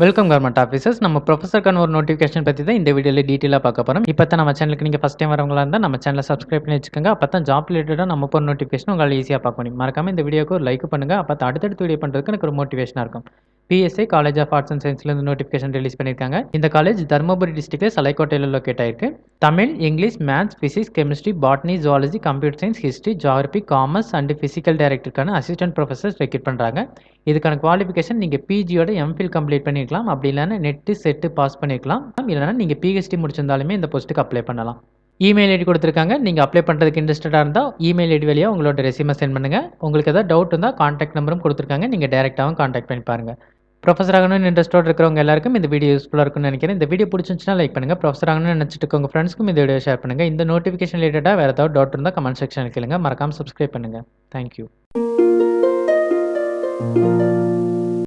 Welcome government officers. நம்ம ப்ரொஃபஸருக்கான ஒரு notification பற்றி தான் இந்த வீடியோவில் டீட்டெயிலாக பார்க்க போகிறோம். இப்போ தான் நம்ம சேனலுக்கு நீங்கள் ஃபஸ்ட் டைம் வரவங்களா இருந்தால் நம்ம சேனலை சப்ஸ்கிரைப் பண்ணி வச்சுக்கோங்க. அப்போ தான் ஜாப் ரிலேட்டடாக நம்ம போகிற நோட்டிஃபிகேஷன் உங்களால் ஈஸியாக பார்க்க முடியும். மறக்காமல் இந்த வீடியோக்கு ஒரு லைக் பண்ணுங்கள். அப்போ தான் அடுத்தடுத்து வீடியோ பண்ணுறதுக்கு எனக்கு ஒரு மோட்டிவேஷனாக இருக்கும். PSI college of arts and சயின்ஸ்லேருந்து நோட்டிஃபிகேஷன் ரிலீஸ் பண்ணியிருக்காங்க. இந்த காலேஜ் தருமபுரி டிஸ்ட்ரிக்ட்டில் சலைக்கோட்டையில் லொக்கேட் ஆயிருக்கு. Tamil, English, maths, physics, chemistry, botany, zoology, computer science, history, geography, commerce and physical டைரக்டருக்கான அசிஸ்டன்ட் ப்ரொஃபஸர்ஸ் ரெக்ரூட் பண்ணுறாங்க. இதுக்கான குவாலிஃபிகேஷன் நீங்கள் பிஜியோட எம்ஃபில் கம்ப்ளீட் பண்ணியிருக்கலாம். அப்படி இல்லைன்னா நெட்டு செட்டு பாஸ் பண்ணியிருக்கலாம். இல்லைனா நீங்கள் பிஹெச்டி முடிச்சிருந்தாலுமே இந்த போஸ்ட்டுக்கு அப்ளை பண்ணலாம். இமெயில் ஐடி கொடுத்துருக்காங்க. நீங்கள் அப்ளை பண்ணுறதுக்கு இன்ட்ரெஸ்டடாக இருந்தால் இமெயில் ஐடி வழியாக உங்களோட ரெசியூமை சென்ட் பண்ணுங்கள். உங்களுக்கு ஏதாவது டவுட் இருந்தால் கான்டாக்ட் நம்பரும் கொடுத்துருக்காங்க. நீங்கள் டேரெக்டாகவும் கான்டாக்ட் பண்ணி பாருங்கள். ப்ரொஃபஸர் ஆகணும்னு இன்ட்ரெஸ்டோடு இருக்கிறவங்க எல்லாருக்கும் இந்த வீடியோ யூஸ்ஃபுல்லாக இருக்கும்னு நினைக்கிறேன். இந்த வீடியோ பிடிச்சிருந்துச்சுன்னா லைக் பண்ணுங்கள். ப்ரொஃபஸர் ஆகணும்னு நினச்சிட்டு இருக்கவங்க ஃப்ரெண்ட்ஸ்க்கும் இந்த வீடியோ ஷேர் பண்ணுங்கள். இந்த நோட்டிஃபிகேஷன் ரிலேட்டடாக வேறு ஏதாவது டவுட் இருந்தால் கமெண்ட் செக்ஷனில் கேளுங்க. மறக்காமல் சப்ஸ்கிரைப் பண்ணுங்கள். தேங்க்யூ.